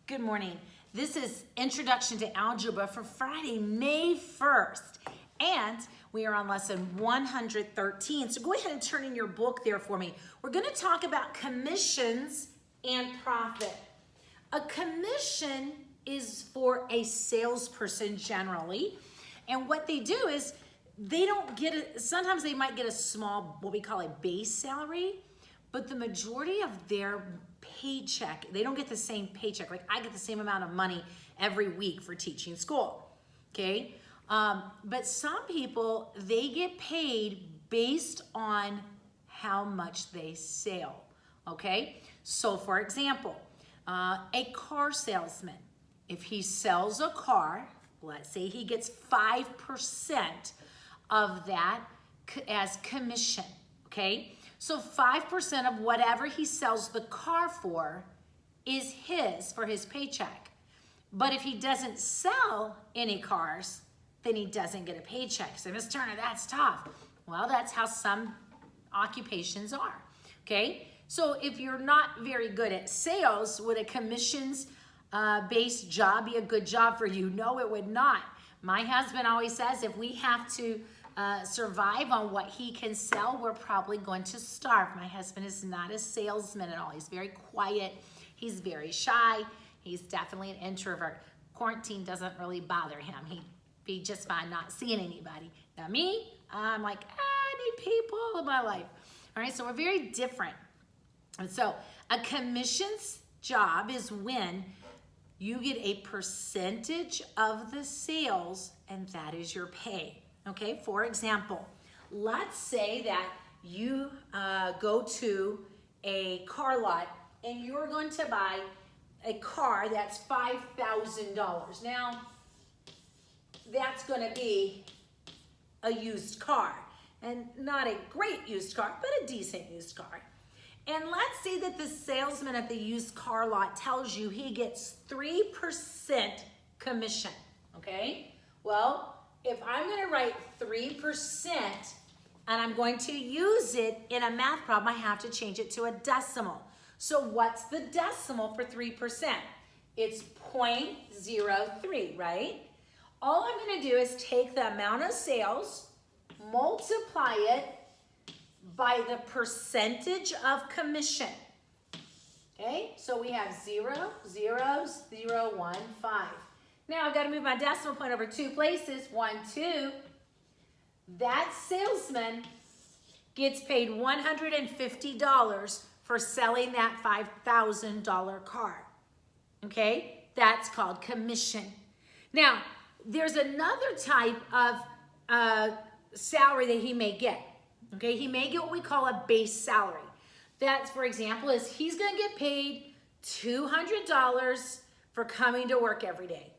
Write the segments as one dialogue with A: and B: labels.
A: Good morning. This is Introduction to Algebra for Friday, May 1st. And we are on lesson 113. So go ahead and turn in your book there for me. We're going to talk about commissions and profit. A commission is for a salesperson generally. And what they do is they don't get sometimes they might get a small, what we call a base salary, but the majority of their paycheck, they don't get the same paycheck. Like I get the same amount of money every week for teaching school, okay? But some people, they get paid based on how much they sell, okay? So for example, a car salesman, if he sells a car, let's say he gets 5% of that as commission, okay? So 5% of whatever he sells the car for is his for his paycheck. But if he doesn't sell any cars, then he doesn't get a paycheck. So Ms. Turner, that's tough. Well, that's how some occupations are, okay? So if you're not very good at sales, would a commissions-based job be a good job for you? No, it would not. My husband always says if we have to survive on what he can sell, we're probably going to starve. My husband is not a salesman at all. He's very quiet. He's very shy. He's definitely an introvert. Quarantine doesn't really bother him. He'd be just fine not seeing anybody. Now me, I'm like, I need people in my life. All right, so we're very different. And so a commissions job is when you get a percentage of the sales and that is your pay. Okay, for example, let's say that you go to a car lot and you're going to buy a car that's $5,000. Now, that's going to be a used car, and not a great used car, but a decent used car. And let's say that the salesman at the used car lot tells you he gets 3% commission, okay? Well, if I'm going to write 3% and I'm going to use it in a math problem, I have to change it to a decimal. So what's the decimal for 3%? It's 0.03, right? All I'm going to do is take the amount of sales, multiply it by the percentage of commission. Okay, so we have 0.0015. Now I've got to move my decimal point over two places, 1, 2. That salesman gets paid $150 for selling that $5,000 car. Okay, that's called commission. Now, there's another type of salary that he may get. Okay, he may get what we call a base salary. That's, for example, is he's going to get paid $200 for coming to work every day.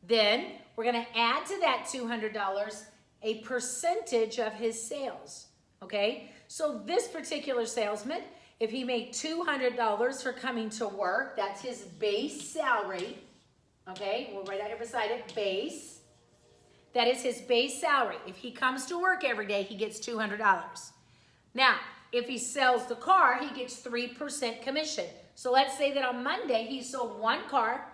A: Then we're going to add to that $200 a percentage of his sales, okay? So this particular salesman, if he made $200 for coming to work, that's his base salary, okay? We'll write out here beside it, base. That is his base salary. If he comes to work every day, he gets $200. Now, if he sells the car, he gets 3% commission. So let's say that on Monday, he sold one car.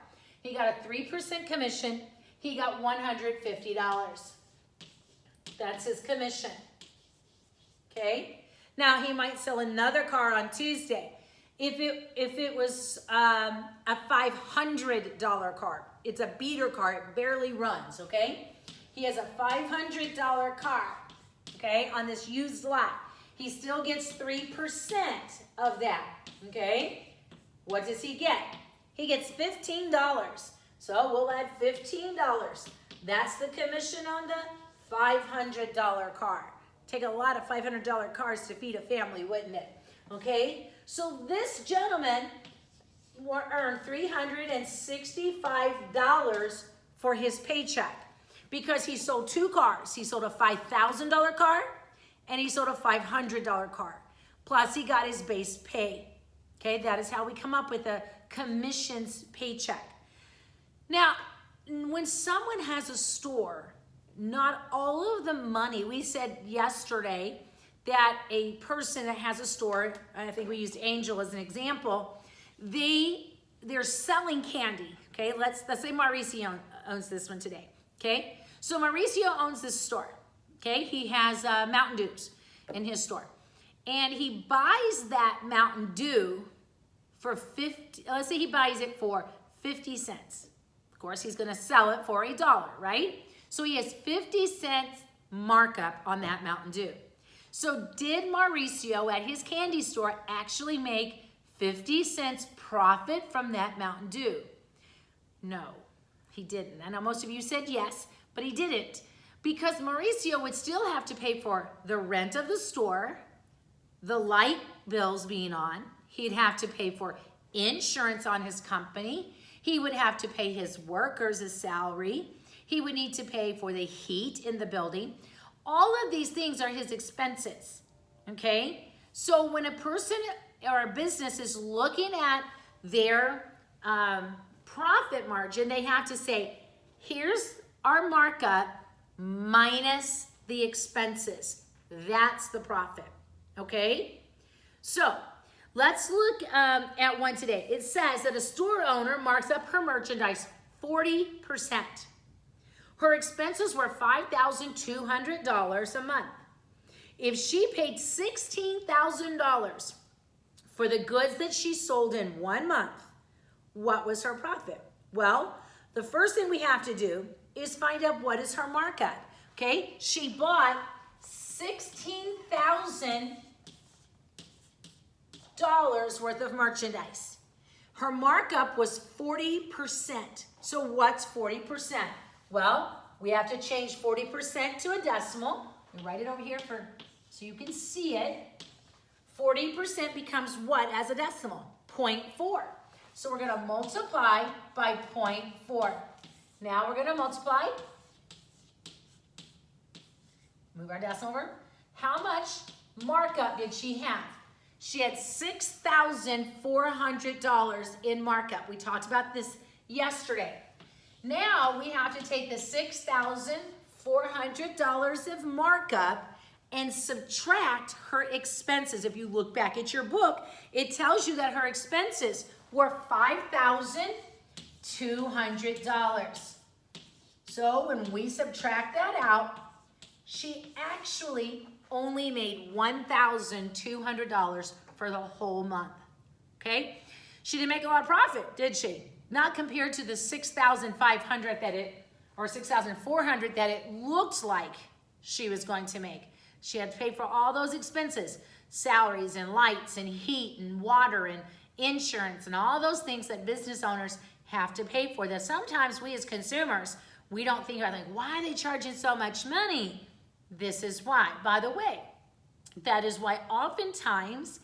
A: He got a 3% commission. He got $150. That's his commission. Okay? Now, he might sell another car on Tuesday. If it was a $500 car, it's a beater car, it barely runs, okay? He has a $500 car, okay, on this used lot. He still gets 3% of that, okay? What does he get? He gets $15. So we'll add $15. That's the commission on the $500 car. Take a lot of $500 cars to feed a family, wouldn't it? Okay? So this gentleman will earn $365 for his paycheck because he sold two cars. He sold a $5,000 car and he sold a $500 car. Plus he got his base pay. Okay, that is how we come up with a commissions paycheck. Now, when someone has a store, not all of the money, we said yesterday that a person that has a store, I think we used Angel as an example, they they're selling candy, okay? Let's say Mauricio owns this one today, okay? So Mauricio owns this store, okay? He has Mountain Dews in his store. And he buys that Mountain Dew for let's say he buys it for 50 cents. Of course, he's gonna sell it for $1, right? So he has 50 cents markup on that Mountain Dew. So did Mauricio at his candy store actually make 50 cents profit from that Mountain Dew? No, he didn't. I know most of you said yes, but he didn't, because Mauricio would still have to pay for the rent of the store, the light bills being on. He'd have to pay for insurance on his company. He would have to pay his workers a salary. He would need to pay for the heat in the building. All of these things are his expenses, okay? So when a person or a business is looking at their profit margin, they have to say, here's our markup minus the expenses. That's the profit, okay? So let's look at one today. It says that a store owner marks up her merchandise 40%. Her expenses were $5,200 a month. If she paid $16,000 for the goods that she sold in 1 month, what was her profit? Well, the first thing we have to do is find out what is her markup, okay? She bought $16,000 worth of merchandise. Her markup was 40%. So what's 40%? Well, we have to change 40% to a decimal. We write it over here so you can see it. 40% becomes what as a decimal? 0.4. So we're gonna multiply by 0.4. Now we're gonna multiply. Move our decimal over. How much markup did she have? She had $6,400 in markup. We talked about this yesterday. Now we have to take the $6,400 of markup and subtract her expenses. If you look back at your book, it tells you that her expenses were $5,200. So when we subtract that out, she actually only made $1,200 for the whole month, okay? She didn't make a lot of profit, did she? Not compared to the $6,500 or $6,400 that it looked like she was going to make. She had to pay for all those expenses, salaries and lights and heat and water and insurance and all those things that business owners have to pay for. That sometimes we as consumers, we don't think about, like, why are they charging so much money? This is why. By the way, that is why oftentimes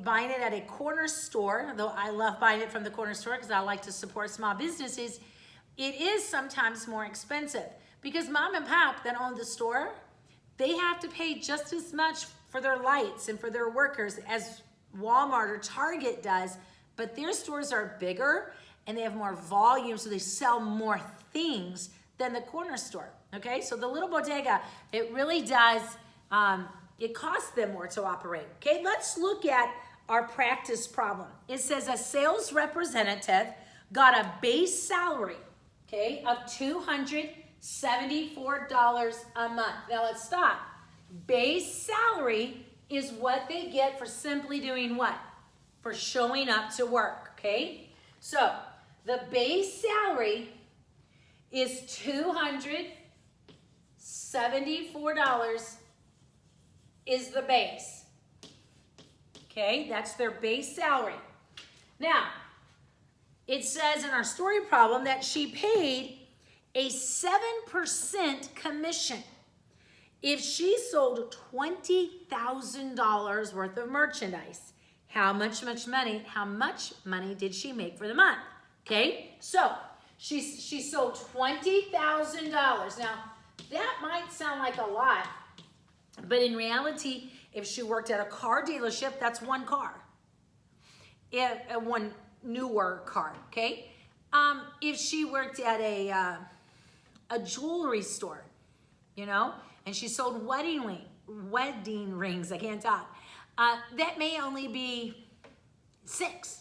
A: buying it at a corner store, though I love buying it from the corner store because I like to support small businesses, it is sometimes more expensive because mom and pop that own the store, they have to pay just as much for their lights and for their workers as Walmart or Target does, but their stores are bigger and they have more volume, so they sell more things than the corner store, okay? So the little bodega, it really does, it costs them more to operate, okay? Let's look at our practice problem. It says a sales representative got a base salary, okay, of $274 a month. Now let's stop. Base salary is what they get for simply doing what? For showing up to work, okay? So the base salary is $274 is the base. Okay, that's their base salary. Now, it says in our story problem that she paid a 7% commission if she sold $20,000 worth of merchandise. How much money did she make for the month? Okay, so she sold $20,000. Now, that might sound like a lot, but in reality, if she worked at a car dealership, that's one car. One newer car, okay? If she worked at a jewelry store, you know, and she sold wedding rings, I can't talk, that may only be 6,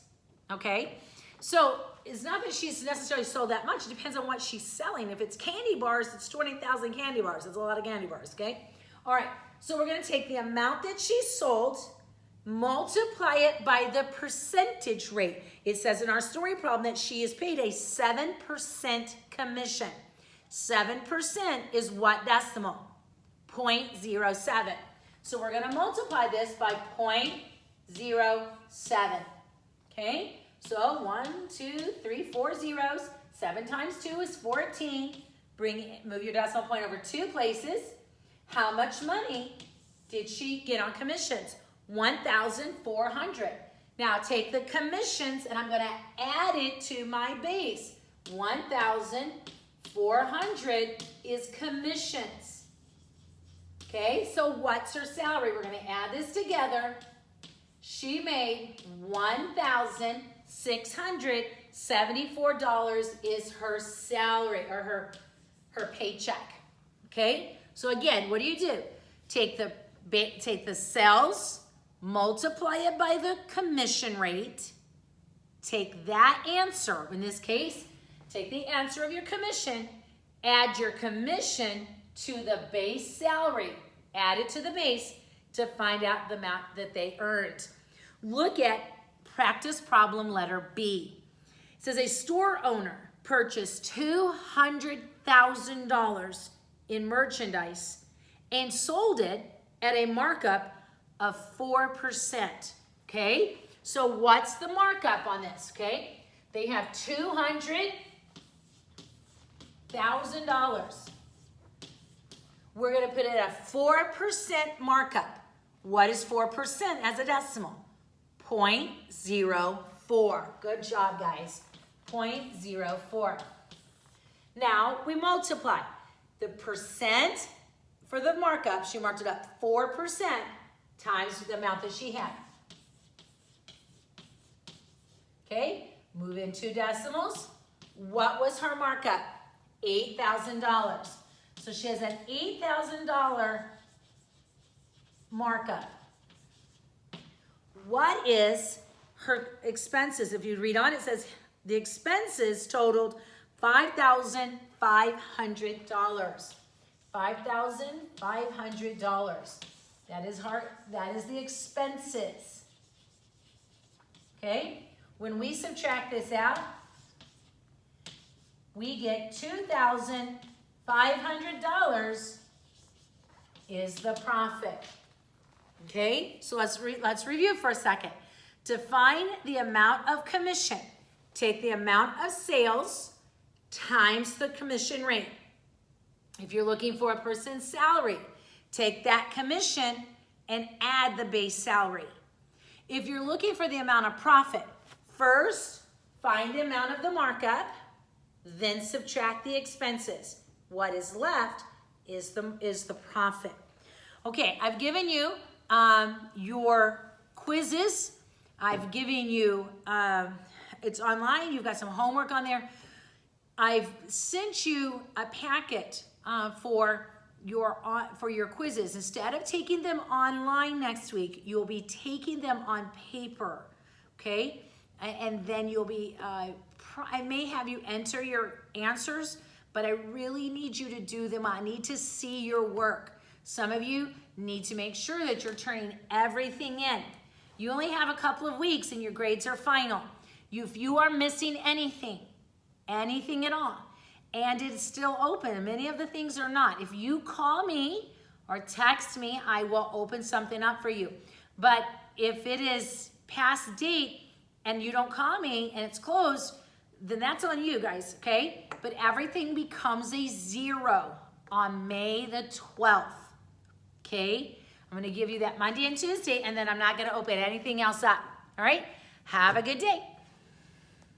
A: okay? So it's not that she's necessarily sold that much. It depends on what she's selling. If it's candy bars, it's 20,000 candy bars. That's a lot of candy bars, okay? All right, so we're gonna take the amount that she sold, multiply it by the percentage rate. It says in our story problem that she is paid a 7% commission. 7% is what decimal? 0.07. So we're gonna multiply this by 0.07, okay? So 1, 2, 3, 4 zeros. 7 times 2 is 14. Move your decimal point over 2 places. How much money did she get on commissions? 1,400. Now take the commissions and I'm going to add it to my base. 1,400 is commissions. Okay, so what's her salary? We're going to add this together. She made $1,674 is her salary or her paycheck. Okay, so again, what do? Take the sales, multiply it by the commission rate, take that answer, in this case, take the answer of your commission, add your commission to the base salary, add it to the base to find out the amount that they earned. Look at practice problem letter B. It says a store owner purchased $200,000 in merchandise and sold it at a markup of 4%, okay? So what's the markup on this, okay? They have $200,000. We're gonna put it at a 4% markup. What is 4% as a decimal? 0.04. Good job, guys. 0.04. Now we multiply. The percent for the markup, she marked it up 4% times the amount that she had. Okay, move in 2 decimals. What was her markup? $8,000. So she has an $8,000 markup. What is her expenses? If you read on, it says the expenses totaled $5,500. $5,500. That is the expenses. Okay? When we subtract this out, we get $2,500 is the profit. Okay? So let's review for a second. To find the amount of commission, take the amount of sales times the commission rate. If you're looking for a person's salary, take that commission and add the base salary. If you're looking for the amount of profit, first find the amount of the markup, then subtract the expenses. What is left is the profit. Okay, I've given you your quizzes. I've given you, it's online, you've got some homework on there. I've sent you a packet for your quizzes. Instead of taking them online next week, you'll be taking them on paper, okay? And then you'll be, I may have you enter your answers, but I really need you to do them. I need to see your work. Some of you need to make sure that you're turning everything in. You only have a couple of weeks and your grades are final. If you are missing anything at all, and it's still open, many of the things are not. If you call me or text me, I will open something up for you. But if it is past date and you don't call me and it's closed, then that's on you guys, okay? But everything becomes a 0 on May the 12th, okay? I'm gonna give you that Monday and Tuesday, and then I'm not gonna open anything else up, all right? Have a good day.